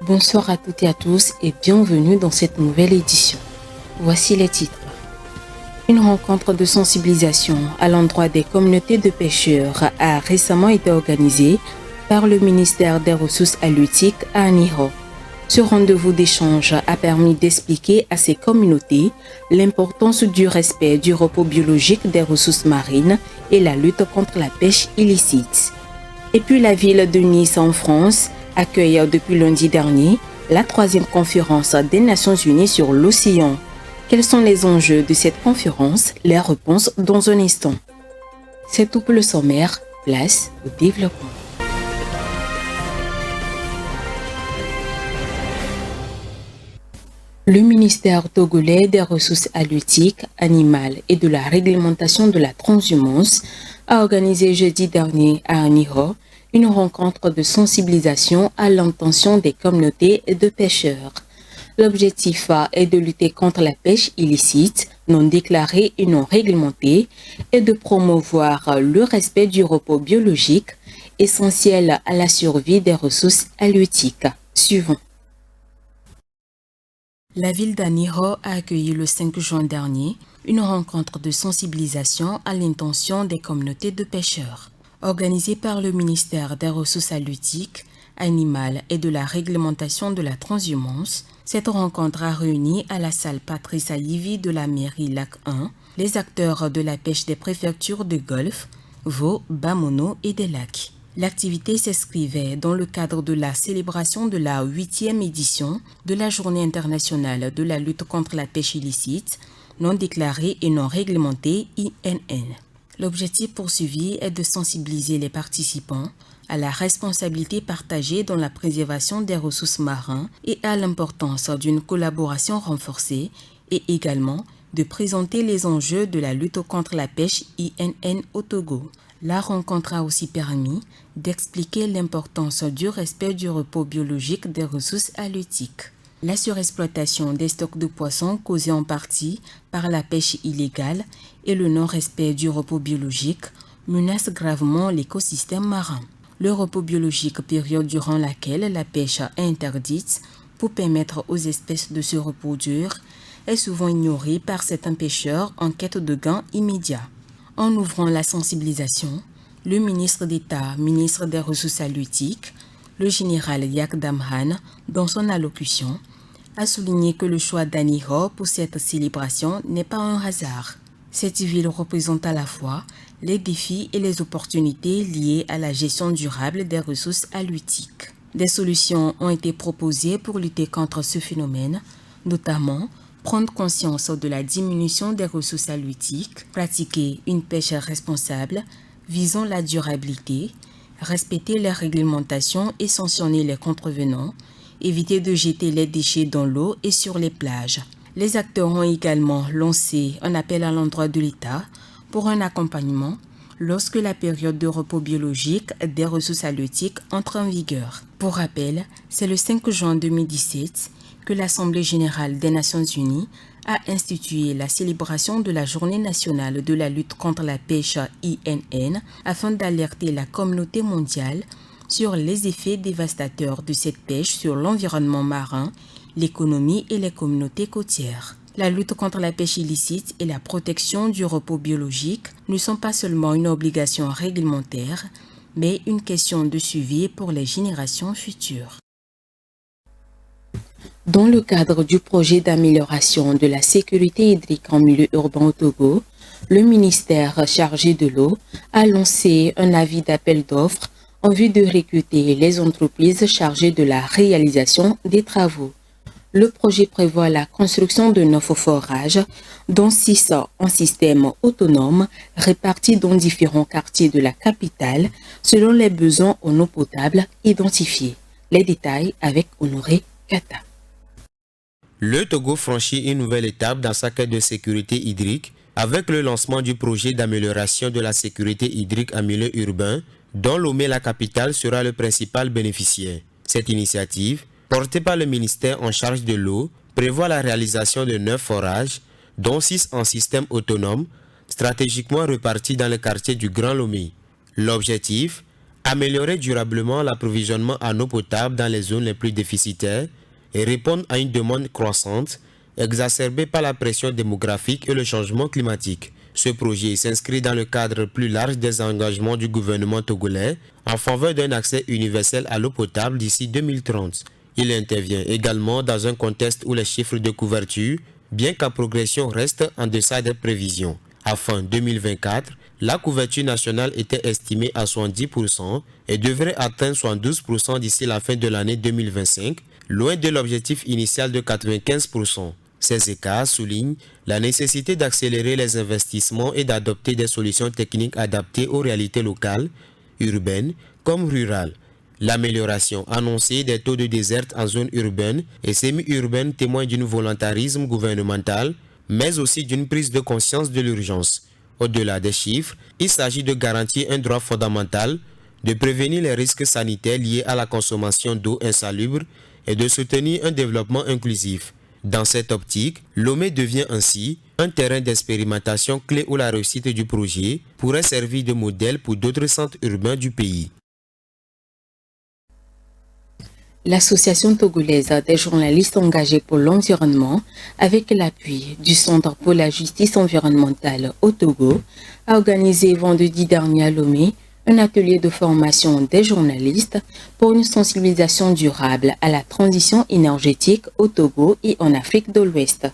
Bonsoir à toutes et à tous et bienvenue dans cette nouvelle édition. Voici les titres. Une rencontre de sensibilisation à l'endroit des communautés de pêcheurs a récemment été organisée par le ministère des Ressources halieutiques à Aniho. Ce rendez-vous d'échange a permis d'expliquer à ces communautés l'importance du respect du repos biologique des ressources marines et la lutte contre la pêche illicite. Et puis la ville de Nice en France accueille depuis lundi dernier la 3e conférence des Nations Unies sur l'océan. Quels sont les enjeux de cette conférence? Les réponses dans un instant. C'est tout pour le sommaire, place au développement. Le ministère togolais des Ressources halieutiques, animales et de la réglementation de la transhumance a organisé jeudi dernier à Aniho une rencontre de sensibilisation à l'intention des communautés de pêcheurs. L'objectif est de lutter contre la pêche illicite, non déclarée et non réglementée et de promouvoir le respect du repos biologique essentiel à la survie des ressources halieutiques. Suivons. La ville d'Aniho a accueilli le 5 juin dernier une rencontre de sensibilisation à l'intention des communautés de pêcheurs. Organisée par le ministère des Ressources halieutiques, animales et de la réglementation de la transhumance, cette rencontre a réuni à la salle Patrice Alivi de la mairie Lac 1 les acteurs de la pêche des préfectures de Golfe, Vaud, Bamono et des Lacs. L'activité s'inscrivait dans le cadre de la célébration de la 8e édition de la Journée internationale de la lutte contre la pêche illicite, non déclarée et non réglementée INN. L'objectif poursuivi est de sensibiliser les participants à la responsabilité partagée dans la préservation des ressources marines et à l'importance d'une collaboration renforcée et également de présenter les enjeux de la lutte contre la pêche INN au Togo. La rencontre a aussi permis d'expliquer l'importance du respect du repos biologique des ressources halieutiques. La surexploitation des stocks de poissons causée en partie par la pêche illégale et le non-respect du repos biologique menacent gravement l'écosystème marin. Le repos biologique, période durant laquelle la pêche est interdite pour permettre aux espèces de se reproduire, est souvent ignoré par certains pêcheurs en quête de gains immédiats. En ouvrant la sensibilisation, le ministre d'État, ministre des Ressources halieutiques, le général Yak Damhan, dans son allocution, a souligné que le choix d'Aniho pour cette célébration n'est pas un hasard. Cette ville représente à la fois les défis et les opportunités liées à la gestion durable des ressources halieutiques. Des solutions ont été proposées pour lutter contre ce phénomène, notamment prendre conscience de la diminution des ressources halieutiques, pratiquer une pêche responsable visant la durabilité, respecter les réglementations et sanctionner les contrevenants, éviter de jeter les déchets dans l'eau et sur les plages. Les acteurs ont également lancé un appel à l'endroit de l'État pour un accompagnement lorsque la période de repos biologique des ressources halieutiques entre en vigueur. Pour rappel, c'est le 5 juin 2017 que l'Assemblée générale des Nations unies a institué la célébration de la Journée nationale de la lutte contre la pêche INN afin d'alerter la communauté mondiale sur les effets dévastateurs de cette pêche sur l'environnement marin, l'économie et les communautés côtières. La lutte contre la pêche illicite et la protection du repos biologique ne sont pas seulement une obligation réglementaire, mais une question de suivi pour les générations futures. Dans le cadre du projet d'amélioration de la sécurité hydrique en milieu urbain au Togo, le ministère chargé de l'eau a lancé un avis d'appel d'offres en vue de recruter les entreprises chargées de la réalisation des travaux. Le projet prévoit la construction de 9 forages, dont 6 en système autonome répartis dans différents quartiers de la capitale selon les besoins en eau potable identifiés. Les détails avec Honoré Kata. Le Togo franchit une nouvelle étape dans sa quête de sécurité hydrique avec le lancement du projet d'amélioration de la sécurité hydrique en milieu urbain, dont Lomé, la capitale, sera le principal bénéficiaire. Cette initiative, portée par le ministère en charge de l'eau, prévoit la réalisation de 9 forages, dont 6 en système autonome, stratégiquement répartis dans le quartier du Grand Lomé. L'objectif, Améliorer durablement l'approvisionnement en eau potable dans les zones les plus déficitaires et répondre à une demande croissante, exacerbée par la pression démographique et le changement climatique. Ce projet s'inscrit dans le cadre plus large des engagements du gouvernement togolais en faveur d'un accès universel à l'eau potable d'ici 2030. Il intervient également dans un contexte où les chiffres de couverture, bien qu'en progression, restent en deçà des prévisions. À fin 2024, la couverture nationale était estimée à 70% et devrait atteindre 72% d'ici la fin de l'année 2025, loin de l'objectif initial de 95%. Ces écarts soulignent la nécessité d'accélérer les investissements et d'adopter des solutions techniques adaptées aux réalités locales, urbaines comme rurales. L'amélioration annoncée des taux de déserte en zone urbaine et semi-urbaine témoigne d'un volontarisme gouvernemental, mais aussi d'une prise de conscience de l'urgence. Au-delà des chiffres, il s'agit de garantir un droit fondamental, de prévenir les risques sanitaires liés à la consommation d'eau insalubre et de soutenir un développement inclusif. Dans cette optique, Lomé devient ainsi un terrain d'expérimentation clé où la réussite du projet pourrait servir de modèle pour d'autres centres urbains du pays. L'Association togolaise des journalistes engagés pour l'environnement, avec l'appui du Centre pour la justice environnementale au Togo, a organisé vendredi dernier à Lomé un atelier de formation des journalistes pour une sensibilisation durable à la transition énergétique au Togo et en Afrique de l'Ouest.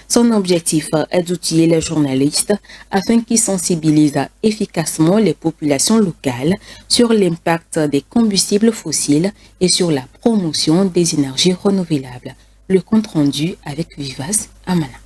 Son objectif est d'outiller les journalistes afin qu'ils sensibilisent efficacement les populations locales sur l'impact des combustibles fossiles et sur la promotion des énergies renouvelables. Le compte rendu avec Vivas Amana.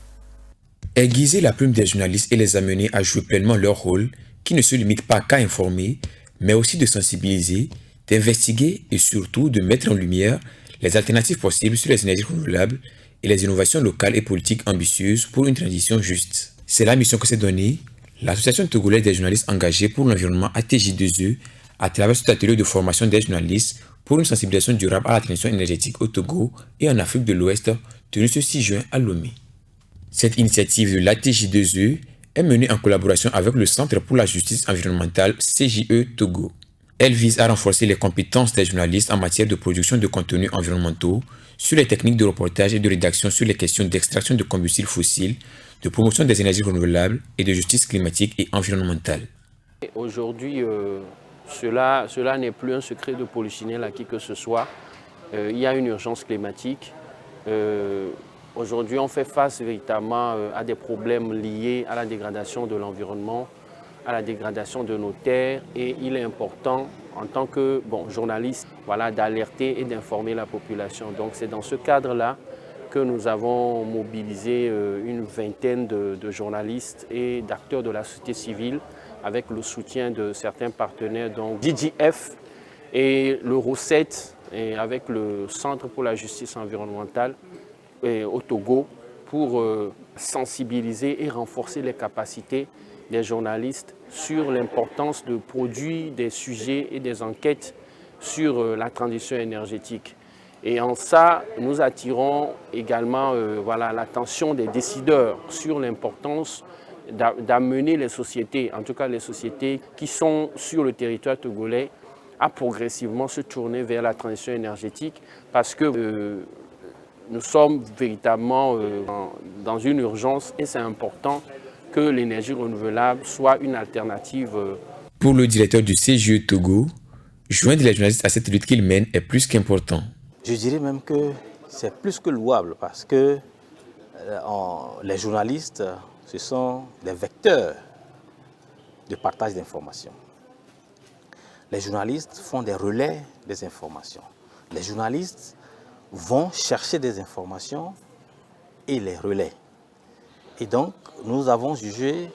Aiguiser la plume des journalistes et les amener à jouer pleinement leur rôle, qui ne se limite pas qu'à informer, mais aussi de sensibiliser, d'investiguer et surtout de mettre en lumière les alternatives possibles sur les énergies renouvelables et les innovations locales et politiques ambitieuses pour une transition juste. C'est la mission que s'est donnée l'Association togolaise des journalistes engagés pour l'environnement ATJ2E à travers cet atelier de formation des journalistes pour une sensibilisation durable à la transition énergétique au Togo et en Afrique de l'Ouest, tenu ce 6 juin à Lomé. Cette initiative de l'ATJ2E est menée en collaboration avec le Centre pour la justice environnementale CJE Togo. Elle vise à renforcer les compétences des journalistes en matière de production de contenus environnementaux, sur les techniques de reportage et de rédaction sur les questions d'extraction de combustibles fossiles, de promotion des énergies renouvelables et de justice climatique et environnementale. Aujourd'hui, cela n'est plus un secret de polichinelle à qui que ce soit. Il y a une urgence climatique. Aujourd'hui, on fait face véritablement à des problèmes liés à la dégradation de l'environnement, à la dégradation de nos terres, et il est important en tant que journaliste d'alerter et d'informer la population. Donc c'est dans ce cadre-là que nous avons mobilisé une vingtaine de journalistes et d'acteurs de la société civile avec le soutien de certains partenaires, donc DGF et l'Euro7, et avec le Centre pour la justice environnementale au Togo, pour sensibiliser et renforcer les capacités des journalistes sur l'importance de produire des sujets et des enquêtes sur la transition énergétique. Et en ça, nous attirons également l'attention des décideurs sur l'importance d'amener les sociétés, en tout cas les sociétés qui sont sur le territoire togolais, à progressivement se tourner vers la transition énergétique, parce que nous sommes véritablement dans une urgence et c'est important que l'énergie renouvelable soit une alternative. Pour le directeur du CJE Togo, joindre les journalistes à cette lutte qu'ils mènent est plus qu'important. Je dirais même que c'est plus que louable parce que les journalistes, ce sont des vecteurs de partage d'informations. Les journalistes font des relais des informations. Les journalistes vont chercher des informations et les relaient. Et donc, nous avons jugé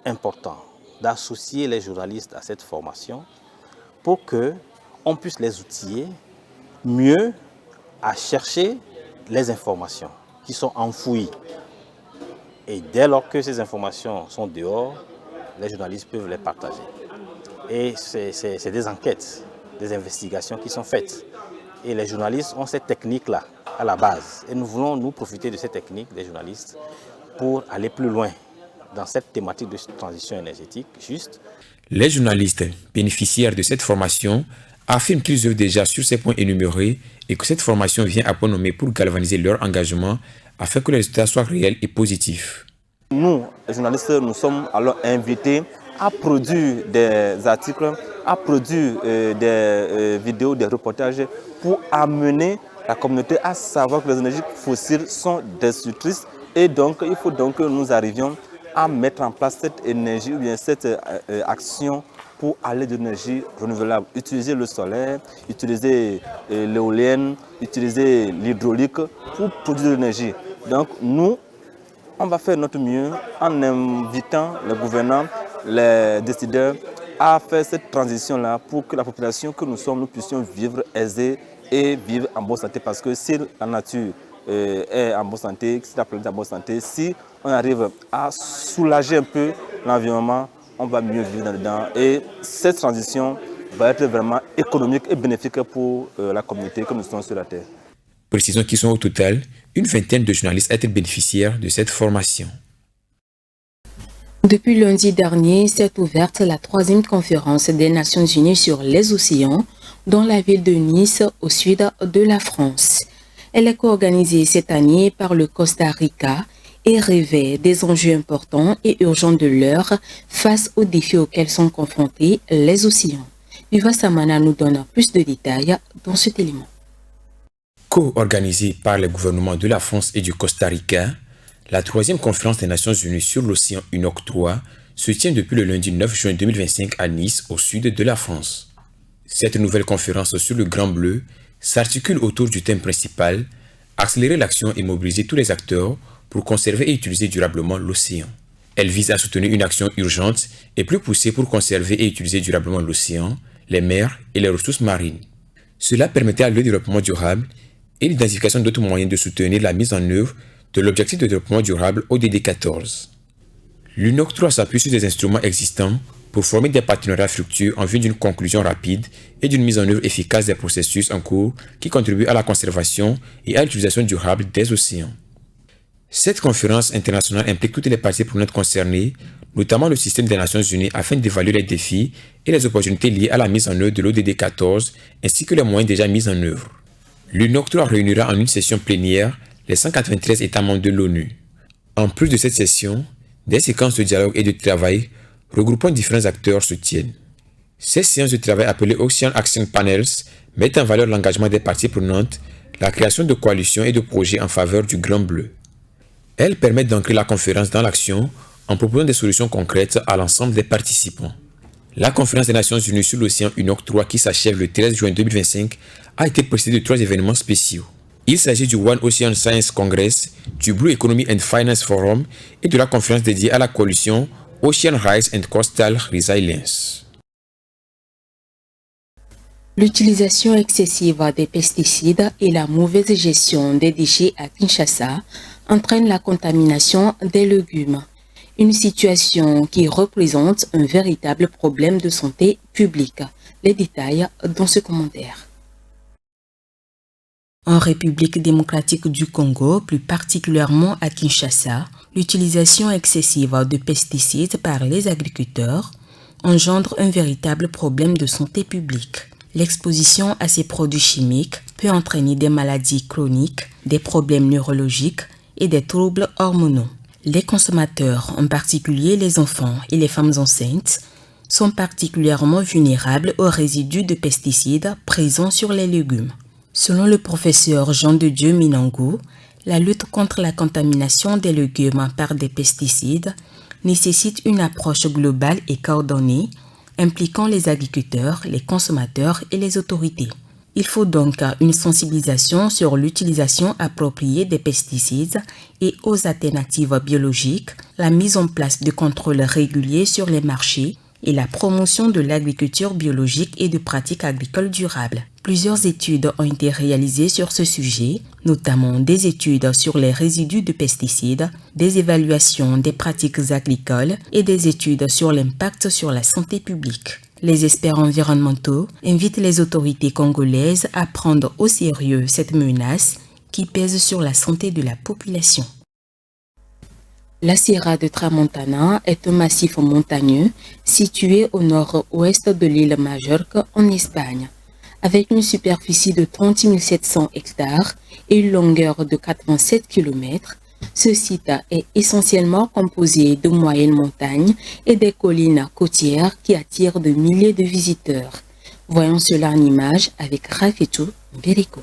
important d'associer les journalistes à cette formation pour qu'on puisse les outiller mieux à chercher les informations qui sont enfouies. Et dès lors que ces informations sont dehors, les journalistes peuvent les partager. Et c'est des enquêtes, des investigations qui sont faites. Et les journalistes ont cette technique-là à la base. Et nous voulons nous profiter de cette technique des journalistes pour aller plus loin dans cette thématique de transition énergétique juste. Les journalistes bénéficiaires de cette formation affirment qu'ils œuvrent déjà sur ces points énumérés et que cette formation vient à point nommé pour galvaniser leur engagement afin que les résultats soient réels et positifs. Nous, les journalistes, nous sommes alors invités à produire des articles, à produire des vidéos, des reportages pour amener la communauté à savoir que les énergies fossiles sont destructrices et donc il faut donc que nous arrivions à mettre en place cette énergie ou bien cette action pour aller de l'énergie renouvelable. Utiliser le solaire, utiliser l'éolienne, utiliser l'hydraulique pour produire de l'énergie. Donc nous, on va faire notre mieux en invitant les gouvernants, les décideurs à faire cette transition-là pour que la population que nous sommes, nous puissions vivre aisée et vivre en bonne santé. Parce que si la nature est en bonne santé, si la planète est en bonne santé, si on arrive à soulager un peu l'environnement, on va mieux vivre dedans. Et cette transition va être vraiment économique et bénéfique pour la communauté que nous sommes sur la Terre. Précisons qu'ils sont au total une vingtaine de journalistes à être bénéficiaires de cette formation. Depuis lundi dernier, s'est ouverte la 3e conférence des Nations Unies sur les océans dans la ville de Nice, au sud de la France. Elle est co-organisée cette année par le Costa Rica et revêt des enjeux importants et urgents de l'heure face aux défis auxquels sont confrontés les océans. Viva Samana nous donne plus de détails dans cet élément. Co-organisée par les gouvernements de la France et du Costa Rica, la 3e conférence des Nations Unies sur l'océan UNOC 3 se tient depuis le lundi 9 juin 2025 à Nice, au sud de la France. Cette nouvelle conférence sur le Grand Bleu s'articule autour du thème principal « Accélérer l'action et mobiliser tous les acteurs pour conserver et utiliser durablement l'océan ». Elle vise à soutenir une action urgente et plus poussée pour conserver et utiliser durablement l'océan, les mers et les ressources marines. Cela permettait le développement durable et l'identification d'autres moyens de soutenir la mise en œuvre de l'objectif de développement durable ODD 14. L'UNOC 3 s'appuie sur des instruments existants pour former des partenariats fructueux en vue d'une conclusion rapide et d'une mise en œuvre efficace des processus en cours qui contribuent à la conservation et à l'utilisation durable des océans. Cette conférence internationale implique toutes les parties prenantes concernées, notamment le système des Nations Unies, afin d'évaluer les défis et les opportunités liées à la mise en œuvre de l'ODD 14 ainsi que les moyens déjà mis en œuvre. L'UNOC 3 réunira en une session plénière les 193 États membres de l'ONU. En plus de cette session, des séquences de dialogue et de travail regroupant différents acteurs se tiennent. Ces séances de travail appelées Ocean Action Panels mettent en valeur l'engagement des parties prenantes, la création de coalitions et de projets en faveur du Grand Bleu. Elles permettent d'ancrer la conférence dans l'action en proposant des solutions concrètes à l'ensemble des participants. La conférence des Nations Unies sur l'océan UNOC 3 qui s'achève le 13 juin 2025 a été précédée de 3 événements spéciaux. Il s'agit du One Ocean Science Congress, du Blue Economy and Finance Forum et de la conférence dédiée à la coalition Ocean Rise and Coastal Resilience. L'utilisation excessive des pesticides et la mauvaise gestion des déchets à Kinshasa entraînent la contamination des légumes, une situation qui représente un véritable problème de santé publique. Les détails dans ce commentaire. En République démocratique du Congo, plus particulièrement à Kinshasa, l'utilisation excessive de pesticides par les agriculteurs engendre un véritable problème de santé publique. L'exposition à ces produits chimiques peut entraîner des maladies chroniques, des problèmes neurologiques et des troubles hormonaux. Les consommateurs, en particulier les enfants et les femmes enceintes, sont particulièrement vulnérables aux résidus de pesticides présents sur les légumes. Selon le professeur Jean de Dieu Minango, la lutte contre la contamination des légumes par des pesticides nécessite une approche globale et coordonnée impliquant les agriculteurs, les consommateurs et les autorités. Il faut donc une sensibilisation sur l'utilisation appropriée des pesticides et aux alternatives biologiques, la mise en place de contrôles réguliers sur les marchés et la promotion de l'agriculture biologique et de pratiques agricoles durables. Plusieurs études ont été réalisées sur ce sujet, notamment des études sur les résidus de pesticides, des évaluations des pratiques agricoles et des études sur l'impact sur la santé publique. Les experts environnementaux invitent les autorités congolaises à prendre au sérieux cette menace qui pèse sur la santé de la population. La Sierra de Tramontana est un massif montagneux situé au nord-ouest de l'île Majorque en Espagne. Avec une superficie de 30 700 hectares et une longueur de 87 km, ce site est essentiellement composé de moyennes montagnes et des collines côtières qui attirent de milliers de visiteurs. Voyons cela en image avec Rafetou Mbiriko.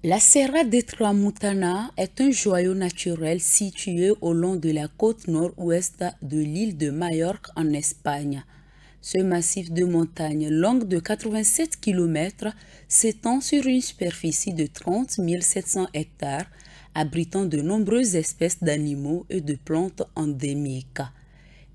La Serra de Tramontana est un joyau naturel situé au long de la côte nord-ouest de l'île de Majorque en Espagne. Ce massif de montagnes longue de 87 km s'étend sur une superficie de 30 700 hectares, abritant de nombreuses espèces d'animaux et de plantes endémiques.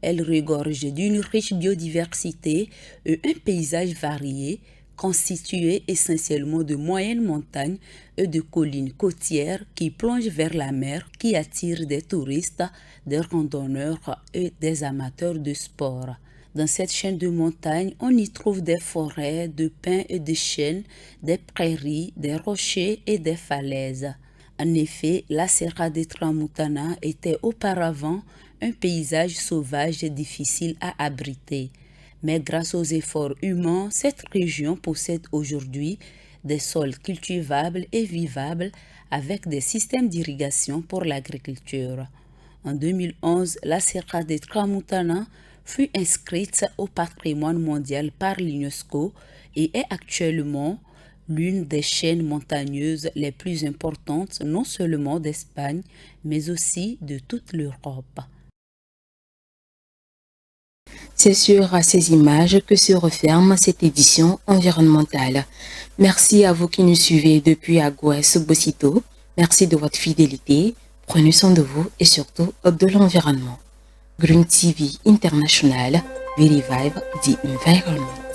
Elle regorge d'une riche biodiversité et un paysage varié, constitué essentiellement de moyennes montagnes et de collines côtières qui plongent vers la mer, qui attirent des touristes, des randonneurs et des amateurs de sport. Dans cette chaîne de montagnes, on y trouve des forêts de pins et de chênes, des prairies, des rochers et des falaises. En effet, la Serra de Tramontana était auparavant un paysage sauvage et difficile à abriter. Mais grâce aux efforts humains, cette région possède aujourd'hui des sols cultivables et vivables avec des systèmes d'irrigation pour l'agriculture. En 2011, la Serra de Tramontana fut inscrite au patrimoine mondial par l'UNESCO et est actuellement l'une des chaînes montagneuses les plus importantes non seulement d'Espagne, mais aussi de toute l'Europe. C'est sur ces images que se referme cette édition environnementale. Merci à vous qui nous suivez depuis Agouès Bosito. Merci de votre fidélité. Prenez soin de vous et surtout de l'environnement. Green TV International, we revive the environment.